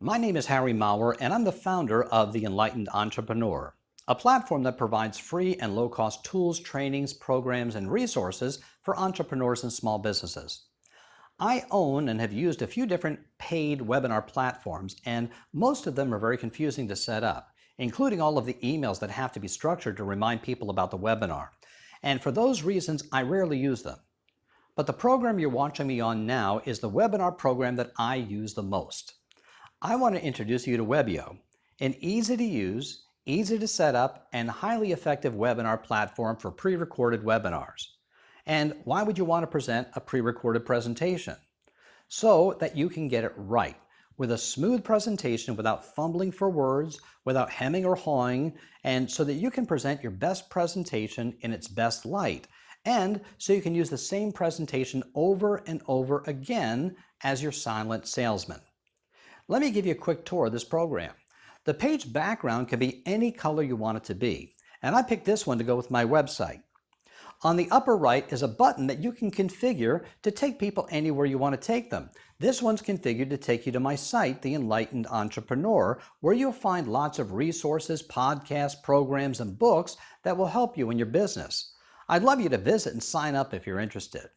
My name is Harry Maurer, and I'm the founder of The Enlightened Entrepreneur, a platform that provides free and low-cost tools, trainings, programs, and resources for entrepreneurs and small businesses. I own and have used a few different paid webinar platforms, and most of them are very confusing to set up, including all of the emails that have to be structured to remind people about the webinar. And for those reasons, I rarely use them. But the program you're watching me on now is the webinar program that I use the most. I want to introduce you to Webbyo, an easy-to-use, easy-to-set up, and highly effective webinar platform for pre-recorded webinars. And why would you want to present a pre-recorded presentation? So that you can get it right, with a smooth presentation without fumbling for words, without hemming or hawing, and so that you can present your best presentation in its best light, and so you can use the same presentation over and over again as your silent salesman. Let me give you a quick tour of this program. The page background can be any color you want it to be, and I picked this one to go with my website. On the upper right is a button that you can configure to take people anywhere you want to take them. This one's configured to take you to my site, The Enlightened Entrepreneur, where you'll find lots of resources, podcasts, programs, and books that will help you in your business. I'd love you to visit and sign up if you're interested.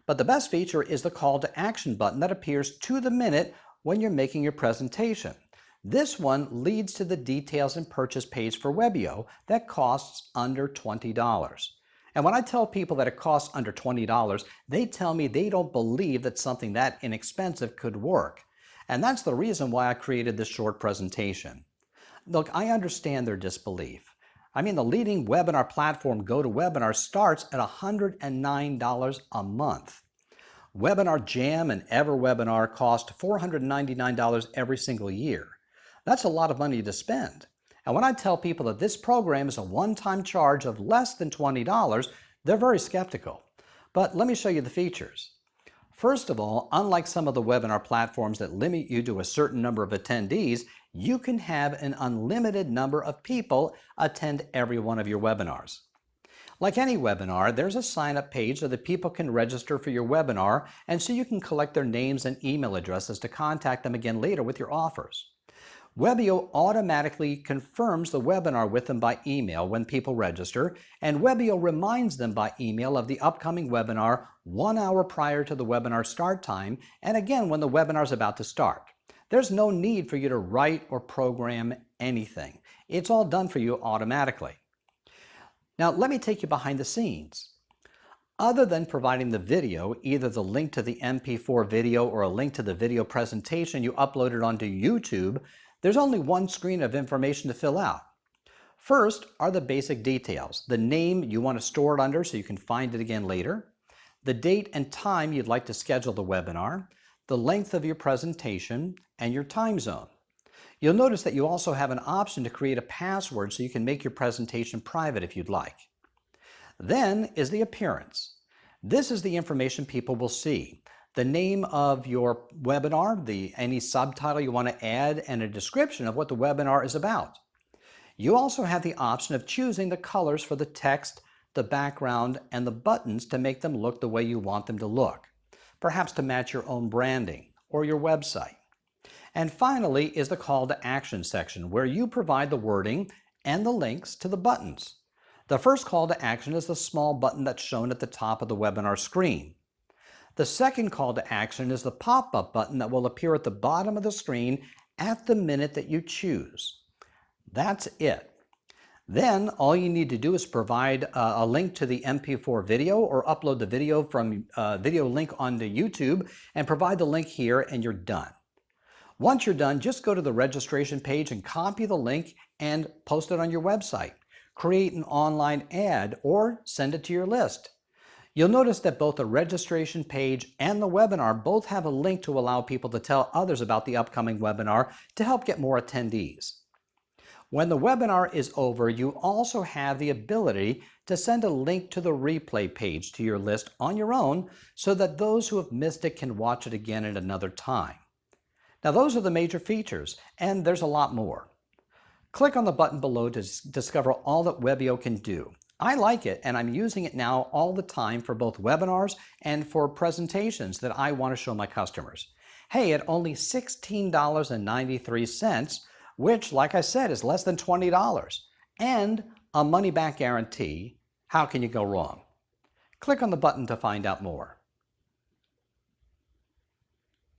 But the best feature is the call to action button that appears to the minute when you're making your presentation. This one leads to the details and purchase page for Webbyo that costs under $20. And when I tell people that it costs under $20, they tell me they don't believe that something that inexpensive could work. And that's the reason why I created this short presentation. Look, I understand their disbelief. I mean, the leading webinar platform, GoToWebinar, starts at $109 a month. Webinar Jam and EverWebinar cost $499 every single year. That's a lot of money to spend. And when I tell people that this program is a one-time charge of less than $20, they're very skeptical. But let me show you the features. First of all, unlike some of the webinar platforms that limit you to a certain number of attendees, you can have an unlimited number of people attend every one of your webinars. Like any webinar, there's a sign-up page so that people can register for your webinar, and so you can collect their names and email addresses to contact them again later with your offers. Webbyo automatically confirms the webinar with them by email when people register, and Webbyo reminds them by email of the upcoming webinar 1 hour prior to the webinar start time, and again when the webinar is about to start. There's no need for you to write or program anything. It's all done for you automatically. Now, let me take you behind the scenes. Other than providing the video, either the link to the MP4 video or a link to the video presentation you uploaded onto YouTube, there's only one screen of information to fill out. First are the basic details, the name you want to store it under so you can find it again later, the date and time you'd like to schedule the webinar, the length of your presentation, and your time zone. You'll notice that you also have an option to create a password so you can make your presentation private if you'd like. Then is the appearance. This is the information people will see. The name of your webinar, any subtitle you want to add, and a description of what the webinar is about. You also have the option of choosing the colors for the text, the background, and the buttons to make them look the way you want them to look, perhaps to match your own branding or your website. And finally is the call to action section, where you provide the wording and the links to the buttons. The first call to action is the small button that's shown at the top of the webinar screen. The second call to action is the pop-up button that will appear at the bottom of the screen at the minute that you choose. That's it. Then all you need to do is provide a link to the MP4 video or upload the video from video link onto YouTube and provide the link here, and you're done. Once you're done, just go to the registration page and copy the link and post it on your website. Create an online ad or send it to your list. You'll notice that both the registration page and the webinar both have a link to allow people to tell others about the upcoming webinar to help get more attendees. When the webinar is over, you also have the ability to send a link to the replay page to your list on your own so that those who have missed it can watch it again at another time. Now, those are the major features, and there's a lot more. Click on the button below to discover all that Webbyo can do. I like it, and I'm using it now all the time for both webinars and for presentations that I want to show my customers. Hey, at only $16.93, which, like I said, is less than $20, and a money-back guarantee, how can you go wrong? Click on the button to find out more.